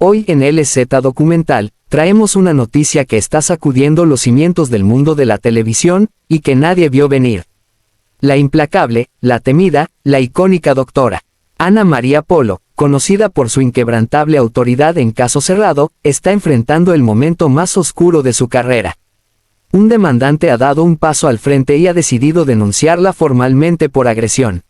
Hoy en LZ Documental, traemos una noticia que está sacudiendo los cimientos del mundo de la televisión, y que nadie vio venir. La implacable, la temida, la icónica doctora Ana María Polo, conocida por su inquebrantable autoridad en caso cerrado, está enfrentando el momento más oscuro de su carrera. Un demandante ha dado un paso al frente y ha decidido denunciarla formalmente por agresión.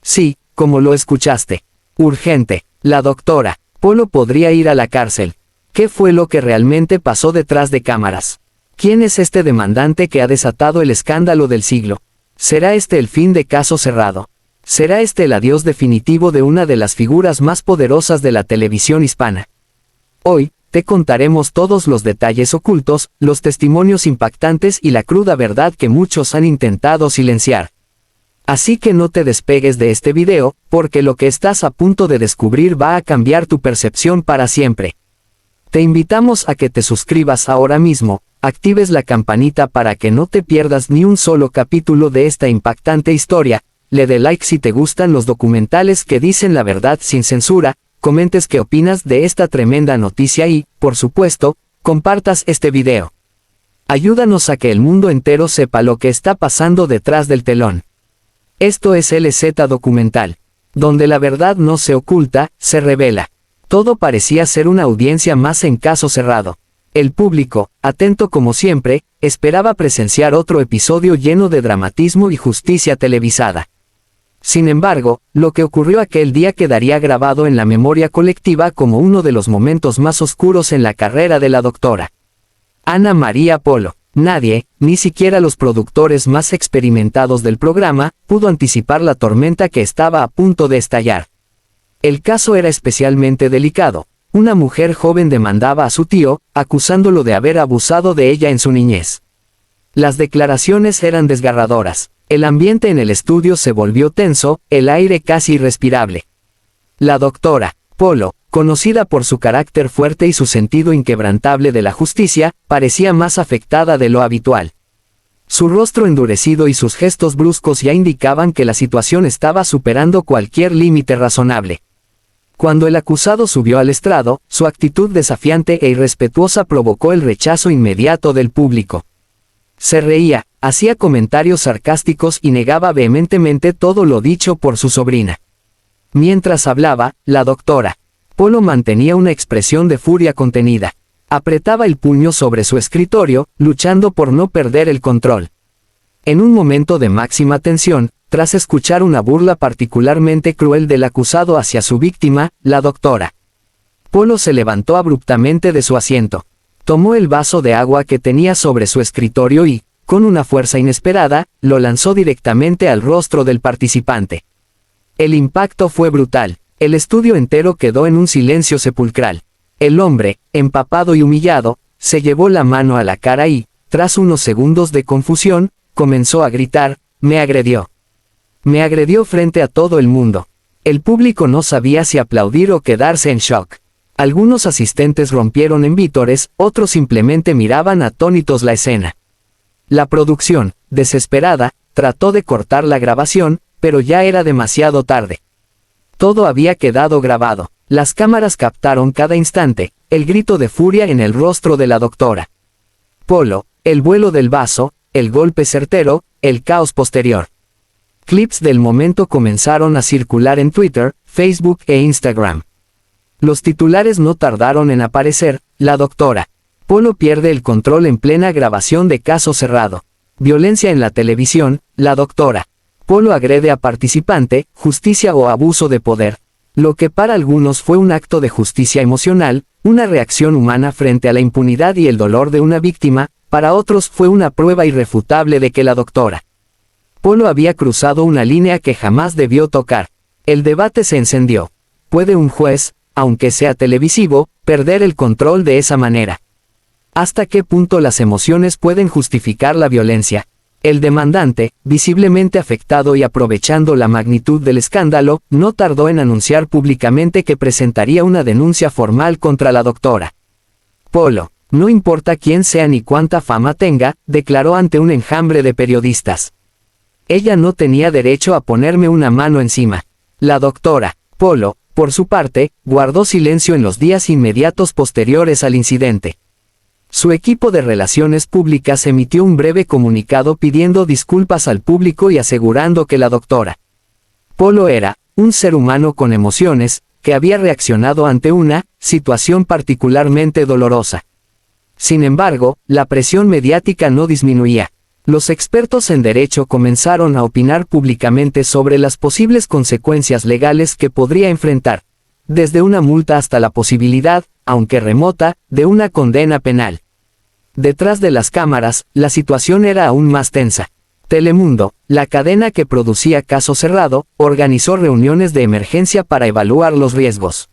Sí, como lo escuchaste. Urgente, la doctora Polo podría ir a la cárcel. ¿Qué fue lo que realmente pasó detrás de cámaras? ¿Quién es este demandante que ha desatado el escándalo del siglo? ¿Será este el fin de Caso Cerrado? ¿Será este el adiós definitivo de una de las figuras más poderosas de la televisión hispana? Hoy, te contaremos todos los detalles ocultos, los testimonios impactantes y la cruda verdad que muchos han intentado silenciar. Así que no te despegues de este video, porque lo que estás a punto de descubrir va a cambiar tu percepción para siempre. Te invitamos a que te suscribas ahora mismo, actives la campanita para que no te pierdas ni un solo capítulo de esta impactante historia, le dé like si te gustan los documentales que dicen la verdad sin censura, comentes qué opinas de esta tremenda noticia y, por supuesto, compartas este video. Ayúdanos a que el mundo entero sepa lo que está pasando detrás del telón. Esto es LZ Documental, donde la verdad no se oculta, se revela. Todo parecía ser una audiencia más en Caso Cerrado. El público, atento como siempre, esperaba presenciar otro episodio lleno de dramatismo y justicia televisada. Sin embargo, lo que ocurrió aquel día quedaría grabado en la memoria colectiva como uno de los momentos más oscuros en la carrera de la doctora Ana María Polo. Nadie, ni siquiera los productores más experimentados del programa, pudo anticipar la tormenta que estaba a punto de estallar. El caso era especialmente delicado. Una mujer joven demandaba a su tío, acusándolo de haber abusado de ella en su niñez. Las declaraciones eran desgarradoras. El ambiente en el estudio se volvió tenso, el aire casi irrespirable. La doctora Polo, conocida por su carácter fuerte y su sentido inquebrantable de la justicia, parecía más afectada de lo habitual. Su rostro endurecido y sus gestos bruscos ya indicaban que la situación estaba superando cualquier límite razonable. Cuando el acusado subió al estrado, su actitud desafiante e irrespetuosa provocó el rechazo inmediato del público. Se reía, hacía comentarios sarcásticos y negaba vehementemente todo lo dicho por su sobrina. Mientras hablaba, la doctora Polo mantenía una expresión de furia contenida. Apretaba el puño sobre su escritorio, luchando por no perder el control. En un momento de máxima tensión, tras escuchar una burla particularmente cruel del acusado hacia su víctima, la doctora Polo se levantó abruptamente de su asiento. Tomó el vaso de agua que tenía sobre su escritorio y, con una fuerza inesperada, lo lanzó directamente al rostro del participante. El impacto fue brutal. El estudio entero quedó en un silencio sepulcral. El hombre, empapado y humillado, se llevó la mano a la cara y, tras unos segundos de confusión, comenzó a gritar: «Me agredió. Me agredió frente a todo el mundo». El público no sabía si aplaudir o quedarse en shock. Algunos asistentes rompieron en vítores, otros simplemente miraban atónitos la escena. La producción, desesperada, trató de cortar la grabación, pero ya era demasiado tarde. Todo había quedado grabado. Las cámaras captaron cada instante, el grito de furia en el rostro de la doctora Polo, el vuelo del vaso, el golpe certero, el caos posterior. Clips del momento comenzaron a circular en Twitter, Facebook e Instagram. Los titulares no tardaron en aparecer: la doctora Polo pierde el control en plena grabación de Caso Cerrado. Violencia en la televisión, la doctora Polo agrede a participante, justicia o abuso de poder. Lo que para algunos fue un acto de justicia emocional, una reacción humana frente a la impunidad y el dolor de una víctima, para otros fue una prueba irrefutable de que la doctora Polo había cruzado una línea que jamás debió tocar. El debate se encendió. ¿Puede un juez, aunque sea televisivo, perder el control de esa manera? ¿Hasta qué punto las emociones pueden justificar la violencia? El demandante, visiblemente afectado y aprovechando la magnitud del escándalo, no tardó en anunciar públicamente que presentaría una denuncia formal contra la doctora Polo. No importa quién sea ni cuánta fama tenga, declaró ante un enjambre de periodistas. Ella no tenía derecho a ponerme una mano encima. La doctora Polo Por su parte, guardó silencio en los días inmediatos posteriores al incidente. Su equipo de relaciones públicas emitió un breve comunicado pidiendo disculpas al público y asegurando que la doctora Polo era un ser humano con emociones, que había reaccionado ante una situación particularmente dolorosa. Sin embargo, la presión mediática no disminuía. Los expertos en derecho comenzaron a opinar públicamente sobre las posibles consecuencias legales que podría enfrentar, desde una multa hasta la posibilidad, aunque remota, de una condena penal. Detrás de las cámaras, la situación era aún más tensa. Telemundo, la cadena que producía Caso Cerrado, organizó reuniones de emergencia para evaluar los riesgos.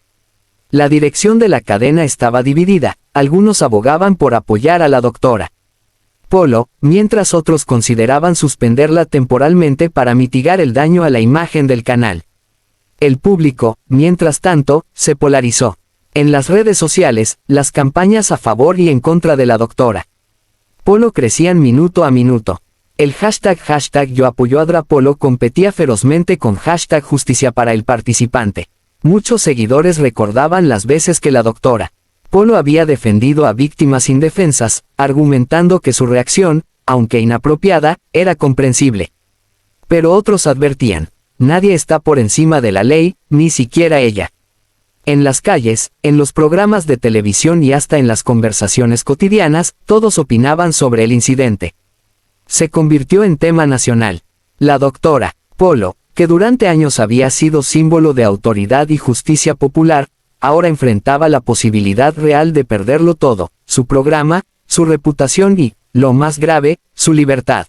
La dirección de la cadena estaba dividida, algunos abogaban por apoyar a la doctora Polo, mientras otros consideraban suspenderla temporalmente para mitigar el daño a la imagen del canal. El público, mientras tanto, se polarizó. En las redes sociales, las campañas a favor y en contra de la doctora Polo crecían minuto a minuto. El hashtag Yo apoyo a Drapolo competía ferozmente con hashtag Justicia para el participante. Muchos seguidores recordaban las veces que la doctora Polo había defendido a víctimas indefensas, argumentando que su reacción, aunque inapropiada, era comprensible. Pero otros advertían, nadie está por encima de la ley, ni siquiera ella. En las calles, en los programas de televisión y hasta en las conversaciones cotidianas, todos opinaban sobre el incidente. Se convirtió en tema nacional. La doctora Polo, que durante años había sido símbolo de autoridad y justicia popular, ahora enfrentaba la posibilidad real de perderlo todo, su programa, su reputación y, lo más grave, su libertad.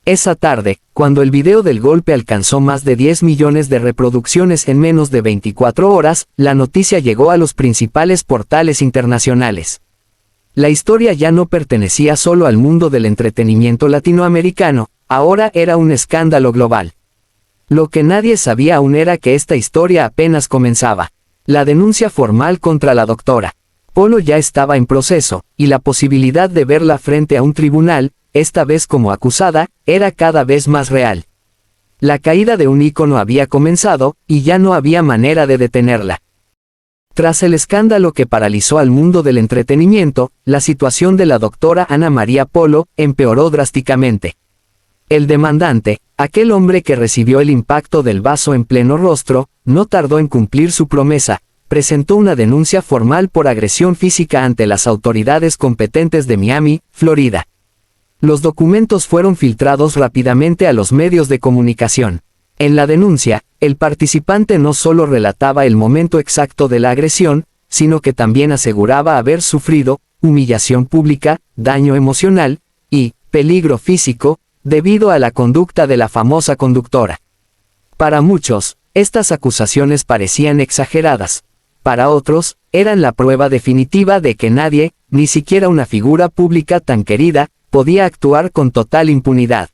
Esa tarde, cuando el video del golpe alcanzó más de 10 millones de reproducciones en menos de 24 horas, la noticia llegó a los principales portales internacionales. La historia ya no pertenecía solo al mundo del entretenimiento latinoamericano, ahora era un escándalo global. Lo que nadie sabía aún era que esta historia apenas comenzaba. La denuncia formal contra la doctora Polo ya estaba en proceso, y la posibilidad de verla frente a un tribunal, esta vez como acusada, era cada vez más real. La caída de un ícono había comenzado, y ya no había manera de detenerla. Tras el escándalo que paralizó al mundo del entretenimiento, la situación de la doctora Ana María Polo empeoró drásticamente. El demandante, aquel hombre que recibió el impacto del vaso en pleno rostro, no tardó en cumplir su promesa, presentó una denuncia formal por agresión física ante las autoridades competentes de Miami, Florida. Los documentos fueron filtrados rápidamente a los medios de comunicación. En la denuncia, el participante no solo relataba el momento exacto de la agresión, sino que también aseguraba haber sufrido humillación pública, daño emocional y peligro físico, debido a la conducta de la famosa conductora. Para muchos, estas acusaciones parecían exageradas. Para otros, eran la prueba definitiva de que nadie, ni siquiera una figura pública tan querida, podía actuar con total impunidad.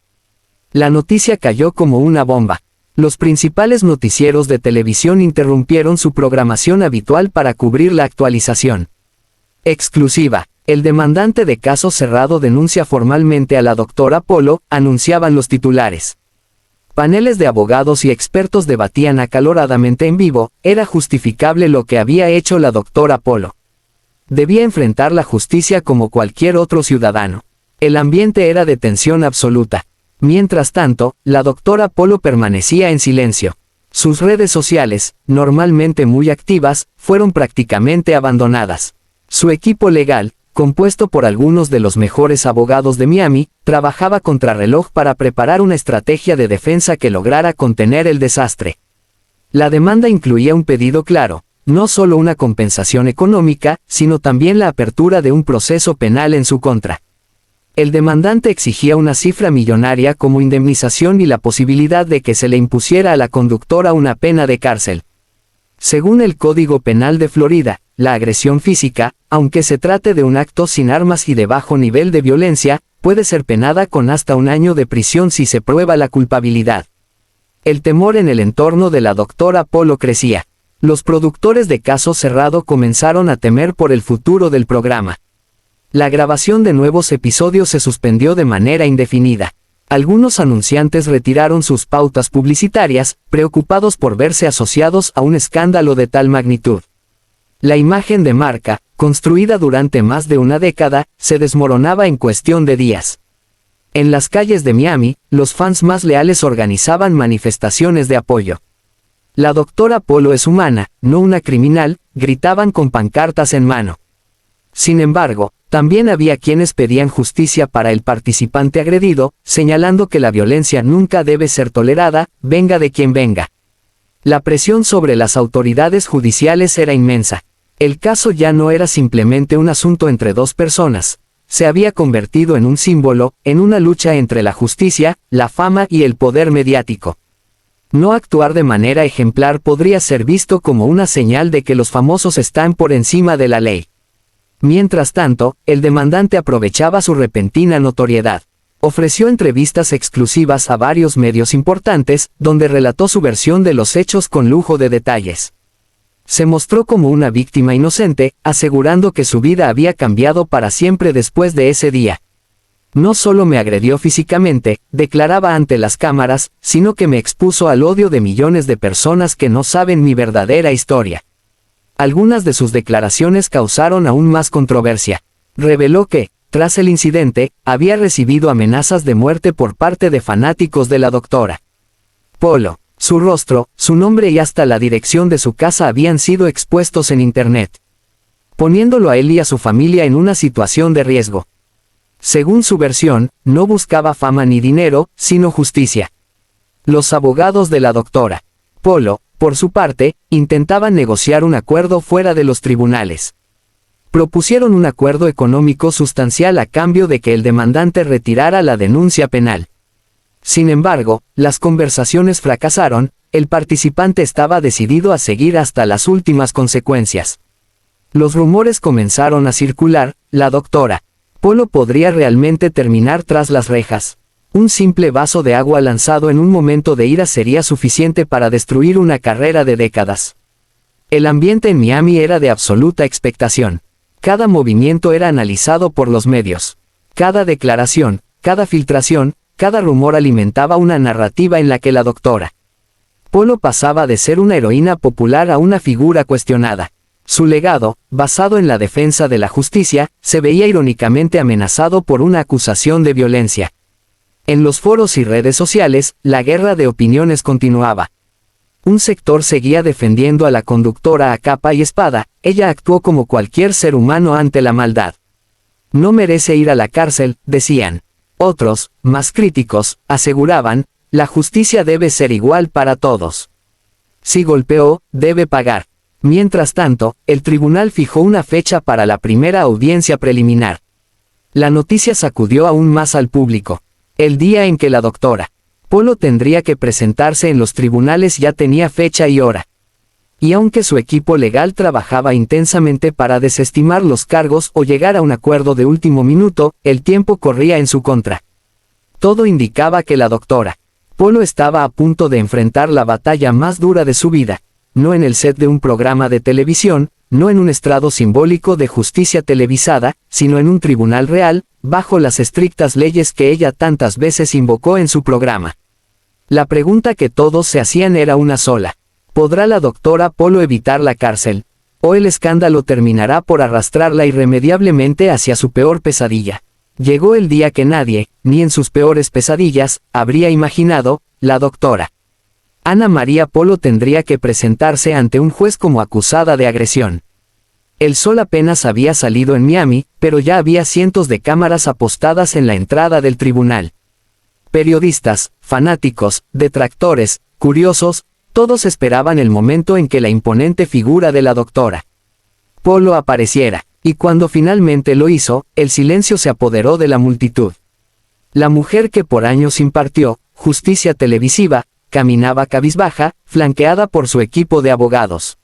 La noticia cayó como una bomba. Los principales noticieros de televisión interrumpieron su programación habitual para cubrir la actualización. Exclusiva. El demandante de Caso Cerrado denuncia formalmente a la doctora Polo, anunciaban los titulares. Paneles de abogados y expertos debatían acaloradamente en vivo, ¿era justificable lo que había hecho la doctora Polo? Debía enfrentar la justicia como cualquier otro ciudadano. El ambiente era de tensión absoluta. Mientras tanto, la doctora Polo permanecía en silencio. Sus redes sociales, normalmente muy activas, fueron prácticamente abandonadas. Su equipo legal, compuesto por algunos de los mejores abogados de Miami, trabajaba contrarreloj para preparar una estrategia de defensa que lograra contener el desastre. La demanda incluía un pedido claro, no solo una compensación económica, sino también la apertura de un proceso penal en su contra. El demandante exigía una cifra millonaria como indemnización y la posibilidad de que se le impusiera a la conductora una pena de cárcel. Según el Código Penal de Florida, la agresión física, aunque se trate de un acto sin armas y de bajo nivel de violencia, puede ser penada con hasta 1 año de prisión si se prueba la culpabilidad. El temor en el entorno de la doctora Polo crecía. Los productores de Caso Cerrado comenzaron a temer por el futuro del programa. La grabación de nuevos episodios se suspendió de manera indefinida. Algunos anunciantes retiraron sus pautas publicitarias, preocupados por verse asociados a un escándalo de tal magnitud. La imagen de marca, construida durante más de una década, se desmoronaba en cuestión de días. En las calles de Miami, los fans más leales organizaban manifestaciones de apoyo. La doctora Polo es humana, no una criminal, gritaban con pancartas en mano. Sin embargo, también había quienes pedían justicia para el participante agredido, señalando que la violencia nunca debe ser tolerada, venga de quien venga. La presión sobre las autoridades judiciales era inmensa. El caso ya no era simplemente un asunto entre dos personas. Se había convertido en un símbolo, en una lucha entre la justicia, la fama y el poder mediático. No actuar de manera ejemplar podría ser visto como una señal de que los famosos están por encima de la ley. Mientras tanto, el demandante aprovechaba su repentina notoriedad. Ofreció entrevistas exclusivas a varios medios importantes, donde relató su versión de los hechos con lujo de detalles. Se mostró como una víctima inocente, asegurando que su vida había cambiado para siempre después de ese día. No solo me agredió físicamente, declaraba ante las cámaras, sino que me expuso al odio de millones de personas que no saben mi verdadera historia. Algunas de sus declaraciones causaron aún más controversia. Reveló que, tras el incidente, había recibido amenazas de muerte por parte de fanáticos de la doctora Polo. Su rostro, su nombre y hasta la dirección de su casa habían sido expuestos en Internet, poniéndolo a él y a su familia en una situación de riesgo. Según su versión, no buscaba fama ni dinero, sino justicia. Los abogados de la doctora Polo, por su parte, intentaban negociar un acuerdo fuera de los tribunales. Propusieron un acuerdo económico sustancial a cambio de que el demandante retirara la denuncia penal. Sin embargo, las conversaciones fracasaron, el participante estaba decidido a seguir hasta las últimas consecuencias. Los rumores comenzaron a circular, la doctora Polo podría realmente terminar tras las rejas. Un simple vaso de agua lanzado en un momento de ira sería suficiente para destruir una carrera de décadas. El ambiente en Miami era de absoluta expectación. Cada movimiento era analizado por los medios. Cada declaración, cada filtración, cada rumor alimentaba una narrativa en la que la doctora Polo pasaba de ser una heroína popular a una figura cuestionada. Su legado, basado en la defensa de la justicia, se veía irónicamente amenazado por una acusación de violencia. En los foros y redes sociales, la guerra de opiniones continuaba. Un sector seguía defendiendo a la conductora a capa y espada, ella actuó como cualquier ser humano ante la maldad. No merece ir a la cárcel, decían. Otros, más críticos, aseguraban, la justicia debe ser igual para todos. Si golpeó, debe pagar. Mientras tanto, el tribunal fijó una fecha para la primera audiencia preliminar. La noticia sacudió aún más al público. El día en que la doctora Polo tendría que presentarse en los tribunales ya tenía fecha y hora. Y aunque su equipo legal trabajaba intensamente para desestimar los cargos o llegar a un acuerdo de último minuto, el tiempo corría en su contra. Todo indicaba que la doctora Polo estaba a punto de enfrentar la batalla más dura de su vida, no en el set de un programa de televisión, no en un estrado simbólico de justicia televisada, sino en un tribunal real, bajo las estrictas leyes que ella tantas veces invocó en su programa. La pregunta que todos se hacían era una sola. ¿Podrá la doctora Polo evitar la cárcel? ¿O el escándalo terminará por arrastrarla irremediablemente hacia su peor pesadilla? Llegó el día que nadie, ni en sus peores pesadillas, habría imaginado, la doctora Ana María Polo tendría que presentarse ante un juez como acusada de agresión. El sol apenas había salido en Miami, pero ya había cientos de cámaras apostadas en la entrada del tribunal. Periodistas, fanáticos, detractores, curiosos, todos esperaban el momento en que la imponente figura de la doctora Polo apareciera, y cuando finalmente lo hizo, el silencio se apoderó de la multitud. La mujer que por años impartió justicia televisiva, caminaba cabizbaja, flanqueada por su equipo de abogados.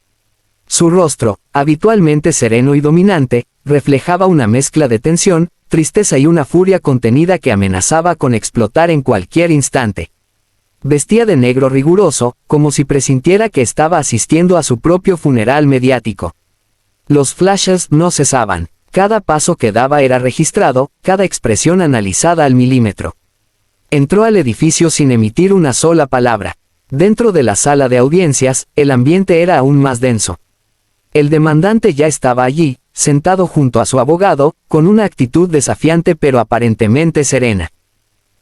Su rostro, habitualmente sereno y dominante, reflejaba una mezcla de tensión, tristeza y una furia contenida que amenazaba con explotar en cualquier instante. Vestía de negro riguroso, como si presintiera que estaba asistiendo a su propio funeral mediático. Los flashes no cesaban, cada paso que daba era registrado, cada expresión analizada al milímetro. Entró al edificio sin emitir una sola palabra. Dentro de la sala de audiencias, el ambiente era aún más denso. El demandante ya estaba allí, sentado junto a su abogado, con una actitud desafiante pero aparentemente serena.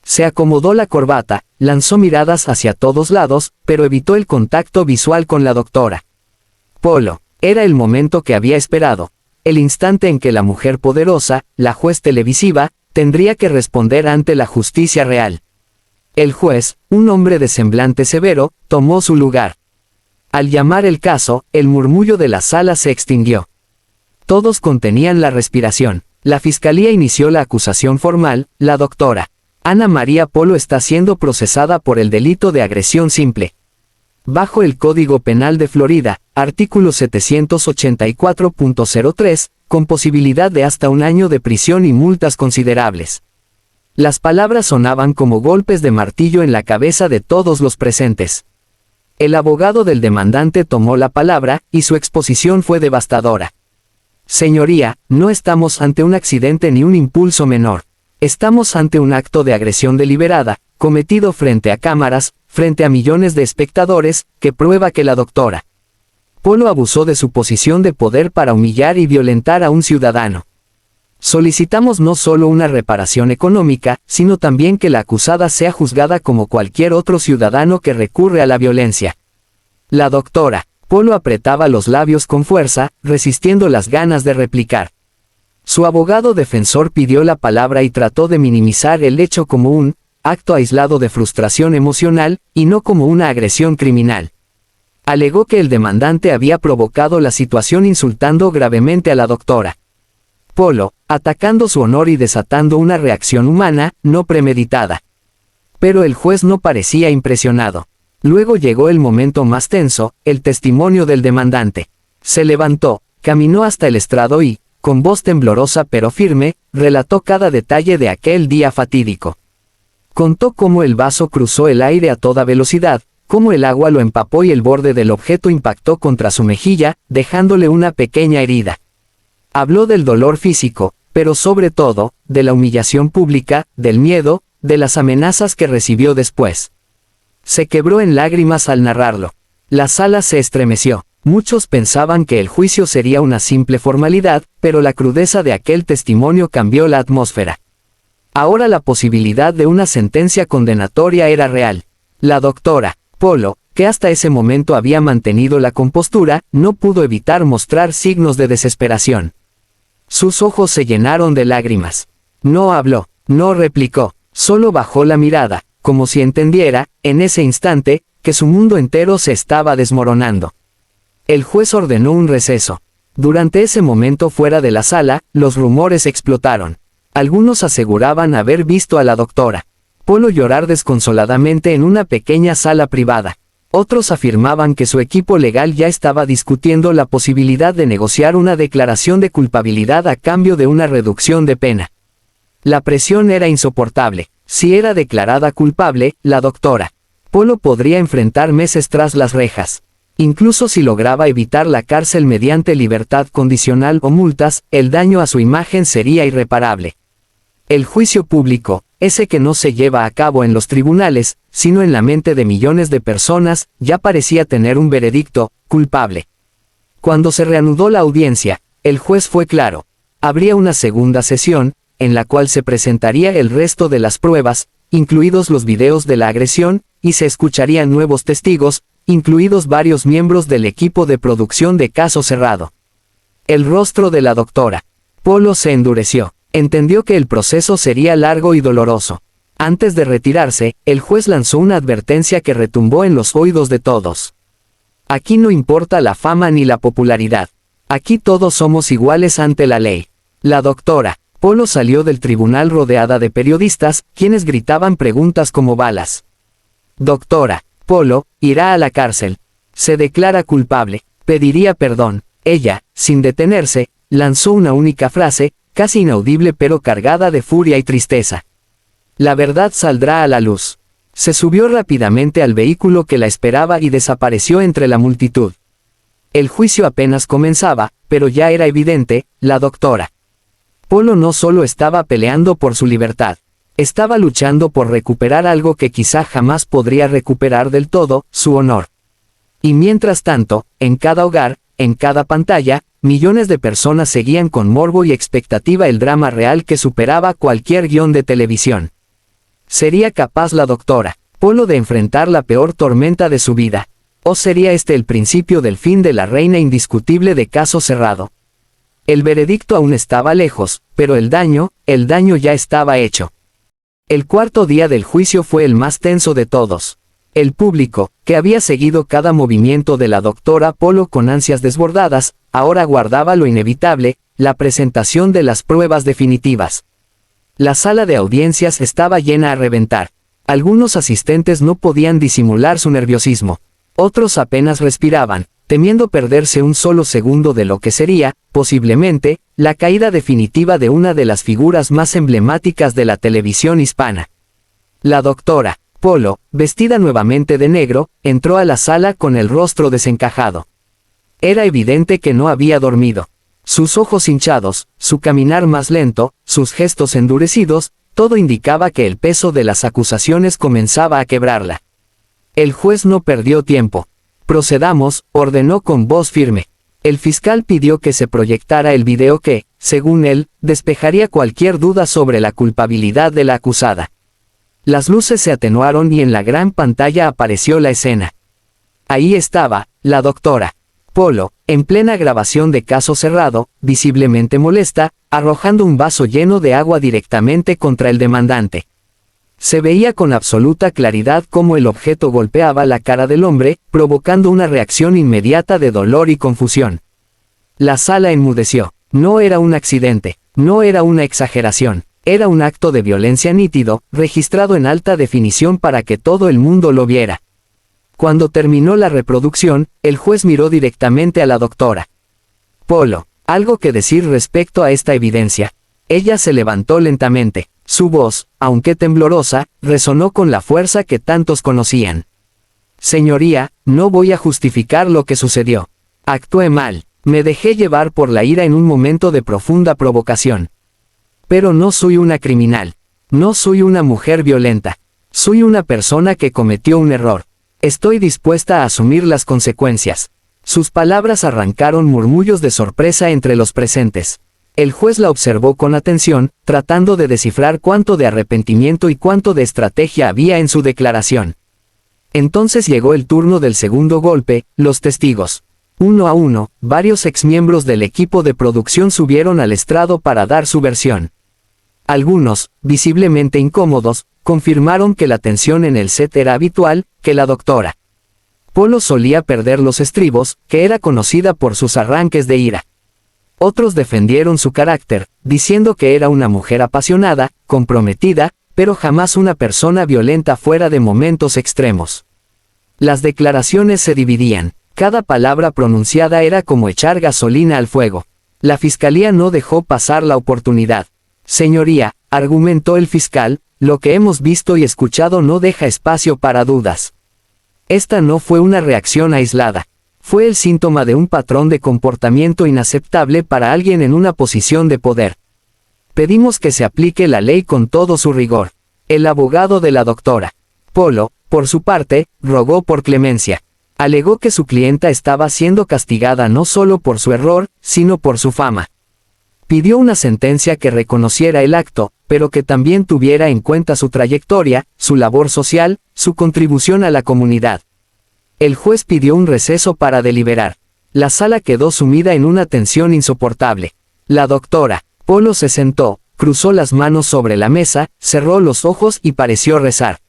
Se acomodó la corbata, lanzó miradas hacia todos lados, pero evitó el contacto visual con la doctora. Polo. Era el momento que había esperado. El instante en que la mujer poderosa, la juez televisiva, tendría que responder ante la justicia real. El juez, un hombre de semblante severo, tomó su lugar. Al llamar el caso, el murmullo de la sala se extinguió. Todos contenían la respiración. La fiscalía inició la acusación formal. La doctora Ana María Polo está siendo procesada por el delito de agresión simple. Bajo el Código Penal de Florida, artículo 784.03, con posibilidad de hasta 1 año de prisión y multas considerables. Las palabras sonaban como golpes de martillo en la cabeza de todos los presentes. El abogado del demandante tomó la palabra, y su exposición fue devastadora. Señoría, no estamos ante un accidente ni un impulso menor. Estamos ante un acto de agresión deliberada, cometido frente a cámaras, frente a millones de espectadores, que prueba que la doctora Polo abusó de su posición de poder para humillar y violentar a un ciudadano. Solicitamos no solo una reparación económica, sino también que la acusada sea juzgada como cualquier otro ciudadano que recurre a la violencia. La doctora Polo apretaba los labios con fuerza, resistiendo las ganas de replicar. Su abogado defensor pidió la palabra y trató de minimizar el hecho como un acto aislado de frustración emocional, y no como una agresión criminal. Alegó que el demandante había provocado la situación insultando gravemente a la doctora Polo, atacando su honor y desatando una reacción humana, no premeditada. Pero el juez no parecía impresionado. Luego llegó el momento más tenso, el testimonio del demandante. Se levantó, caminó hasta el estrado y, con voz temblorosa pero firme, relató cada detalle de aquel día fatídico. Contó cómo el vaso cruzó el aire a toda velocidad, cómo el agua lo empapó y el borde del objeto impactó contra su mejilla, dejándole una pequeña herida. Habló del dolor físico, pero sobre todo, de la humillación pública, del miedo, de las amenazas que recibió después. Se quebró en lágrimas al narrarlo. La sala se estremeció. Muchos pensaban que el juicio sería una simple formalidad, pero la crudeza de aquel testimonio cambió la atmósfera. Ahora la posibilidad de una sentencia condenatoria era real. La doctora Polo, que hasta ese momento había mantenido la compostura, no pudo evitar mostrar signos de desesperación. Sus ojos se llenaron de lágrimas. No habló, no replicó, solo bajó la mirada, como si entendiera, en ese instante, que su mundo entero se estaba desmoronando. El juez ordenó un receso. Durante ese momento fuera de la sala, los rumores explotaron. Algunos aseguraban haber visto a la doctora Polo llorar desconsoladamente en una pequeña sala privada. Otros afirmaban que su equipo legal ya estaba discutiendo la posibilidad de negociar una declaración de culpabilidad a cambio de una reducción de pena. La presión era insoportable. Si era declarada culpable, la doctora Polo podría enfrentar meses tras las rejas. Incluso si lograba evitar la cárcel mediante libertad condicional o multas, el daño a su imagen sería irreparable. El juicio público, ese que no se lleva a cabo en los tribunales, sino en la mente de millones de personas, ya parecía tener un veredicto, culpable. Cuando se reanudó la audiencia, el juez fue claro. Habría una segunda sesión, en la cual se presentaría el resto de las pruebas, incluidos los videos de la agresión, y se escucharían nuevos testigos, incluidos varios miembros del equipo de producción de Caso Cerrado. El rostro de la doctora Polo se endureció. Entendió que el proceso sería largo y doloroso. Antes de retirarse, el juez lanzó una advertencia que retumbó en los oídos de todos. Aquí no importa la fama ni la popularidad. Aquí todos somos iguales ante la ley. La doctora Polo salió del tribunal rodeada de periodistas, quienes gritaban preguntas como balas. Doctora Polo irá a la cárcel. Se declara culpable. Pediría perdón. Ella, sin detenerse, lanzó una única frase, casi inaudible pero cargada de furia y tristeza. La verdad saldrá a la luz. Se subió rápidamente al vehículo que la esperaba y desapareció entre la multitud. El juicio apenas comenzaba, pero ya era evidente, la doctora Polo no solo estaba peleando por su libertad. Estaba luchando por recuperar algo que quizá jamás podría recuperar del todo, su honor. Y mientras tanto, en cada hogar, en cada pantalla, millones de personas seguían con morbo y expectativa el drama real que superaba cualquier guión de televisión. ¿Sería capaz la doctora Polo de enfrentar la peor tormenta de su vida? ¿O sería este el principio del fin de la reina indiscutible de Caso Cerrado? El veredicto aún estaba lejos, pero el daño ya estaba hecho. El cuarto día del juicio fue el más tenso de todos. El público, que había seguido cada movimiento de la doctora Polo con ansias desbordadas, ahora aguardaba lo inevitable, la presentación de las pruebas definitivas. La sala de audiencias estaba llena a reventar. Algunos asistentes no podían disimular su nerviosismo. Otros apenas respiraban, temiendo perderse un solo segundo de lo que sería, posiblemente, la caída definitiva de una de las figuras más emblemáticas de la televisión hispana. La doctora Polo, vestida nuevamente de negro, entró a la sala con el rostro desencajado. Era evidente que no había dormido. Sus ojos hinchados, su caminar más lento, sus gestos endurecidos, todo indicaba que el peso de las acusaciones comenzaba a quebrarla. El juez no perdió tiempo. Procedamos, ordenó con voz firme. El fiscal pidió que se proyectara el video que, según él, despejaría cualquier duda sobre la culpabilidad de la acusada. Las luces se atenuaron y en la gran pantalla apareció la escena. Ahí estaba, la doctora Polo, en plena grabación de Caso Cerrado, visiblemente molesta, arrojando un vaso lleno de agua directamente contra el demandante. Se veía con absoluta claridad cómo el objeto golpeaba la cara del hombre, provocando una reacción inmediata de dolor y confusión. La sala enmudeció. No era un accidente, no era una exageración. Era un acto de violencia nítido, registrado en alta definición para que todo el mundo lo viera. Cuando terminó la reproducción, el juez miró directamente a la doctora Polo. ¿Algo que decir respecto a esta evidencia? Ella se levantó lentamente. Su voz, aunque temblorosa, resonó con la fuerza que tantos conocían. Señoría, no voy a justificar lo que sucedió. Actué mal. Me dejé llevar por la ira en un momento de profunda provocación. Pero no soy una criminal. No soy una mujer violenta. Soy una persona que cometió un error. Estoy dispuesta a asumir las consecuencias. Sus palabras arrancaron murmullos de sorpresa entre los presentes. El juez la observó con atención, tratando de descifrar cuánto de arrepentimiento y cuánto de estrategia había en su declaración. Entonces llegó el turno del segundo golpe, los testigos. Uno a uno, varios exmiembros del equipo de producción subieron al estrado para dar su versión. Algunos, visiblemente incómodos, confirmaron que la tensión en el set era habitual, que la doctora Polo solía perder los estribos, que era conocida por sus arranques de ira. Otros defendieron su carácter, diciendo que era una mujer apasionada, comprometida, pero jamás una persona violenta fuera de momentos extremos. Las declaraciones se dividían. Cada palabra pronunciada era como echar gasolina al fuego. La fiscalía no dejó pasar la oportunidad. Señoría, argumentó el fiscal, lo que hemos visto y escuchado no deja espacio para dudas. Esta no fue una reacción aislada. Fue el síntoma de un patrón de comportamiento inaceptable para alguien en una posición de poder. Pedimos que se aplique la ley con todo su rigor. El abogado de la doctora Polo, por su parte, rogó por clemencia. Alegó que su clienta estaba siendo castigada no solo por su error, sino por su fama. Pidió una sentencia que reconociera el acto, pero que también tuviera en cuenta su trayectoria, su labor social, su contribución a la comunidad. El juez pidió un receso para deliberar. La sala quedó sumida en una tensión insoportable. La doctora Polo se sentó, cruzó las manos sobre la mesa, cerró los ojos y pareció rezar.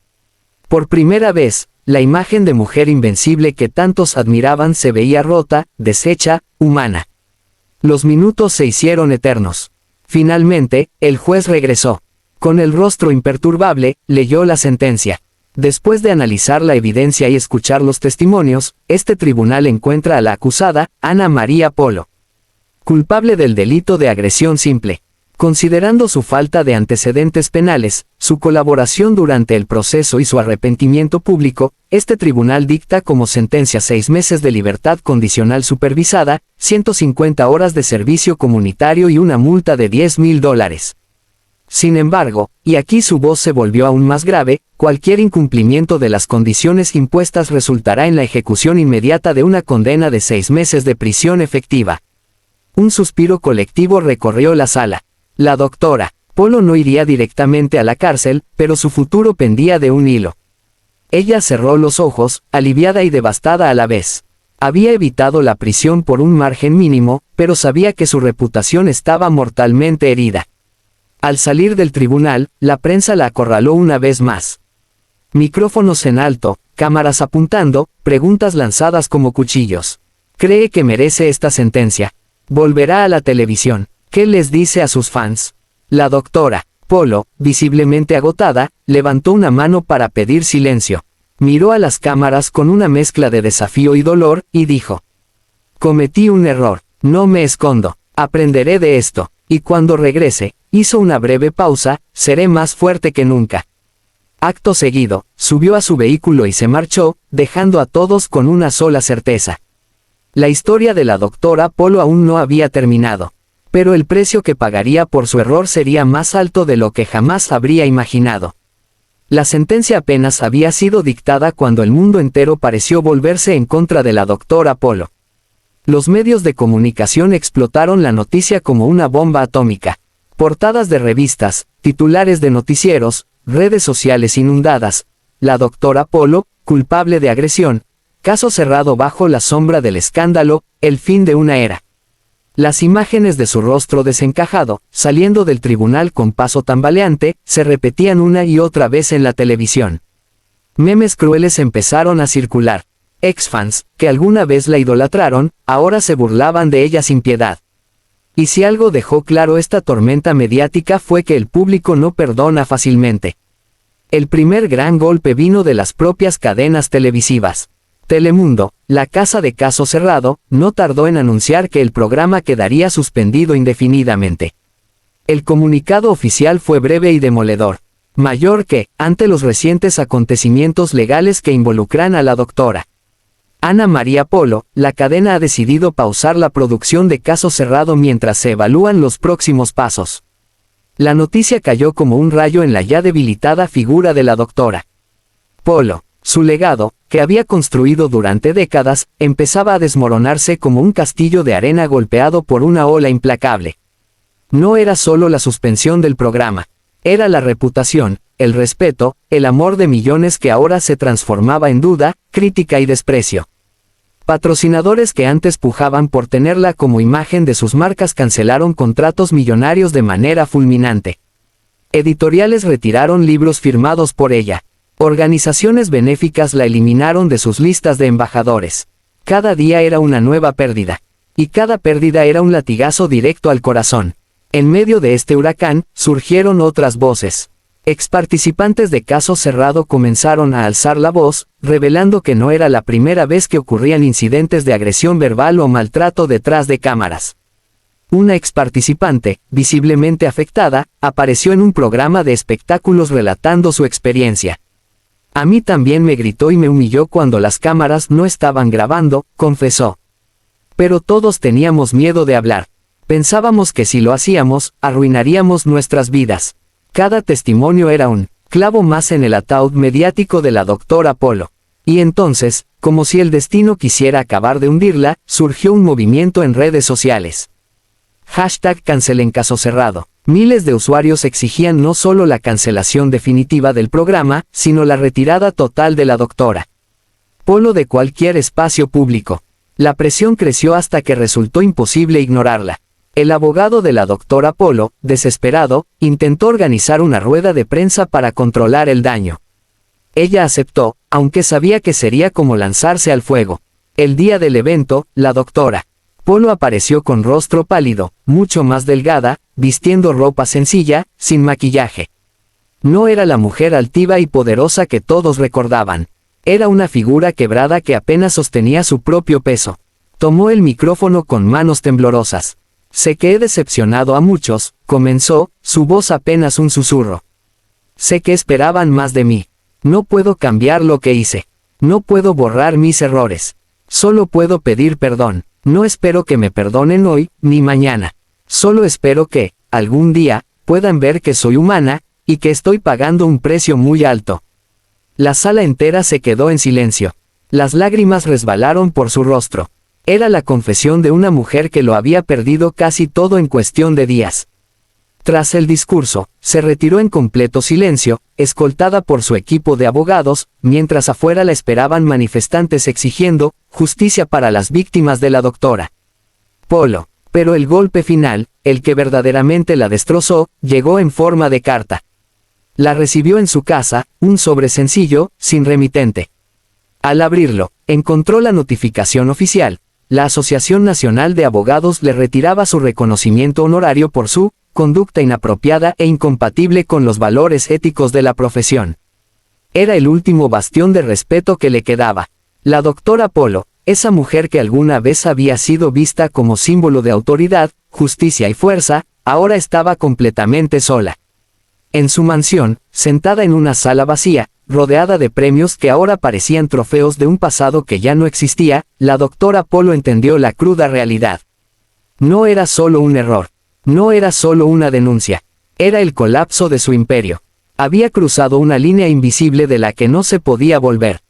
Por primera vez, la imagen de mujer invencible que tantos admiraban se veía rota, deshecha, humana. Los minutos se hicieron eternos. Finalmente, el juez regresó. Con el rostro imperturbable, leyó la sentencia. Después de analizar la evidencia y escuchar los testimonios, este tribunal encuentra a la acusada, Ana María Polo, culpable del delito de agresión simple. Considerando su falta de antecedentes penales, su colaboración durante el proceso y su arrepentimiento público, este tribunal dicta como sentencia 6 meses de libertad condicional supervisada, 150 horas de servicio comunitario y una multa de $10,000. Sin embargo, y aquí su voz se volvió aún más grave, cualquier incumplimiento de las condiciones impuestas resultará en la ejecución inmediata de una condena de 6 meses de prisión efectiva. Un suspiro colectivo recorrió la sala. La doctora Polo no iría directamente a la cárcel, pero su futuro pendía de un hilo. Ella cerró los ojos, aliviada y devastada a la vez. Había evitado la prisión por un margen mínimo, pero sabía que su reputación estaba mortalmente herida. Al salir del tribunal, la prensa la acorraló una vez más. Micrófonos en alto, cámaras apuntando, preguntas lanzadas como cuchillos. ¿Cree que merece esta sentencia? ¿Volverá a la televisión? ¿Qué les dice a sus fans? La doctora Polo, visiblemente agotada, levantó una mano para pedir silencio. Miró a las cámaras con una mezcla de desafío y dolor, y dijo: cometí un error, no me escondo, aprenderé de esto, y cuando regrese, hizo una breve pausa, seré más fuerte que nunca. Acto seguido, subió a su vehículo y se marchó, dejando a todos con una sola certeza. La historia de la doctora Polo aún no había terminado, pero el precio que pagaría por su error sería más alto de lo que jamás habría imaginado. La sentencia apenas había sido dictada cuando el mundo entero pareció volverse en contra de la doctora Polo. Los medios de comunicación explotaron la noticia como una bomba atómica. Portadas de revistas, titulares de noticieros, redes sociales inundadas. La doctora Polo, culpable de agresión. Caso cerrado bajo la sombra del escándalo, el fin de una era. Las imágenes de su rostro desencajado, saliendo del tribunal con paso tambaleante, se repetían una y otra vez en la televisión. Memes crueles empezaron a circular. Ex-fans, que alguna vez la idolatraron, ahora se burlaban de ella sin piedad. Y si algo dejó claro esta tormenta mediática fue que el público no perdona fácilmente. El primer gran golpe vino de las propias cadenas televisivas. Telemundo, la casa de Caso Cerrado, no tardó en anunciar que el programa quedaría suspendido indefinidamente. El comunicado oficial fue breve y demoledor. Mayor que, ante los recientes acontecimientos legales que involucran a la doctora Ana María Polo, la cadena ha decidido pausar la producción de Caso Cerrado mientras se evalúan los próximos pasos. La noticia cayó como un rayo en la ya debilitada figura de la doctora Polo. Su legado, que había construido durante décadas, empezaba a desmoronarse como un castillo de arena golpeado por una ola implacable. No era solo la suspensión del programa, era la reputación, el respeto, el amor de millones que ahora se transformaba en duda, crítica y desprecio. Patrocinadores que antes pujaban por tenerla como imagen de sus marcas cancelaron contratos millonarios de manera fulminante. Editoriales retiraron libros firmados por ella. Organizaciones benéficas la eliminaron de sus listas de embajadores. Cada día era una nueva pérdida. Y cada pérdida era un latigazo directo al corazón. En medio de este huracán, surgieron otras voces. Exparticipantes de Caso Cerrado comenzaron a alzar la voz, revelando que no era la primera vez que ocurrían incidentes de agresión verbal o maltrato detrás de cámaras. Una exparticipante, visiblemente afectada, apareció en un programa de espectáculos relatando su experiencia. A mí también me gritó y me humilló cuando las cámaras no estaban grabando, confesó. Pero todos teníamos miedo de hablar. Pensábamos que si lo hacíamos, arruinaríamos nuestras vidas. Cada testimonio era un clavo más en el ataúd mediático de la doctora Polo. Y entonces, como si el destino quisiera acabar de hundirla, surgió un movimiento en redes sociales. #cancelen Caso Cerrado. Miles de usuarios exigían no solo la cancelación definitiva del programa, sino la retirada total de la doctora Polo de cualquier espacio público. La presión creció hasta que resultó imposible ignorarla. El abogado de la doctora Polo, desesperado, intentó organizar una rueda de prensa para controlar el daño. Ella aceptó, aunque sabía que sería como lanzarse al fuego. El día del evento, la doctora Polo apareció con rostro pálido, mucho más delgada, vistiendo ropa sencilla, sin maquillaje. No era la mujer altiva y poderosa que todos recordaban. Era una figura quebrada que apenas sostenía su propio peso. Tomó el micrófono con manos temblorosas. Sé que he decepcionado a muchos, comenzó, su voz apenas un susurro. Sé que esperaban más de mí. No puedo cambiar lo que hice. No puedo borrar mis errores. Solo puedo pedir perdón. No espero que me perdonen hoy, ni mañana. Solo espero que, algún día, puedan ver que soy humana, y que estoy pagando un precio muy alto. La sala entera se quedó en silencio. Las lágrimas resbalaron por su rostro. Era la confesión de una mujer que lo había perdido casi todo en cuestión de días. Tras el discurso, se retiró en completo silencio, escoltada por su equipo de abogados, mientras afuera la esperaban manifestantes exigiendo justicia para las víctimas de la doctora Polo. Pero el golpe final, el que verdaderamente la destrozó, llegó en forma de carta. La recibió en su casa, un sobre sencillo, sin remitente. Al abrirlo, encontró la notificación oficial. La Asociación Nacional de Abogados le retiraba su reconocimiento honorario por su conducta inapropiada e incompatible con los valores éticos de la profesión. Era el último bastión de respeto que le quedaba. La doctora Polo, esa mujer que alguna vez había sido vista como símbolo de autoridad, justicia y fuerza, ahora estaba completamente sola. En su mansión, sentada en una sala vacía, rodeada de premios que ahora parecían trofeos de un pasado que ya no existía, la doctora Polo entendió la cruda realidad. No era solo un error. No era solo una denuncia. Era el colapso de su imperio. Había cruzado una línea invisible de la que no se podía volver.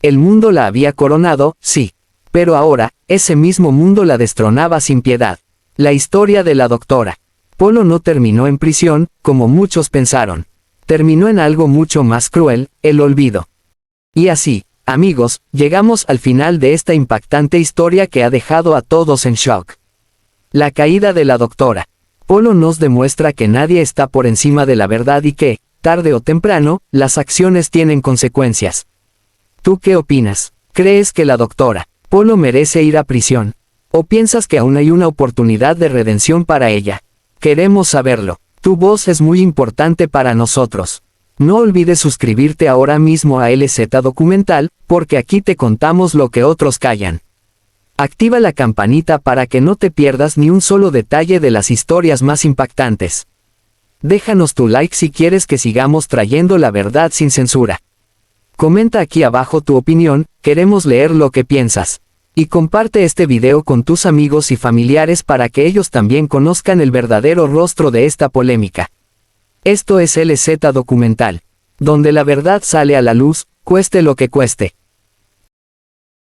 El mundo la había coronado, sí. Pero ahora, ese mismo mundo la destronaba sin piedad. La historia de la doctora Polo no terminó en prisión, como muchos pensaron. Terminó en algo mucho más cruel, el olvido. Y así, amigos, llegamos al final de esta impactante historia que ha dejado a todos en shock. La caída de la doctora Polo nos demuestra que nadie está por encima de la verdad y que, tarde o temprano, las acciones tienen consecuencias. ¿Tú qué opinas? ¿Crees que la doctora Polo merece ir a prisión? ¿O piensas que aún hay una oportunidad de redención para ella? Queremos saberlo. Tu voz es muy importante para nosotros. No olvides suscribirte ahora mismo a LZ Documental, porque aquí te contamos lo que otros callan. Activa la campanita para que no te pierdas ni un solo detalle de las historias más impactantes. Déjanos tu like si quieres que sigamos trayendo la verdad sin censura. Comenta aquí abajo tu opinión, queremos leer lo que piensas. Y comparte este video con tus amigos y familiares para que ellos también conozcan el verdadero rostro de esta polémica. Esto es LZ Documental, donde la verdad sale a la luz, cueste lo que cueste.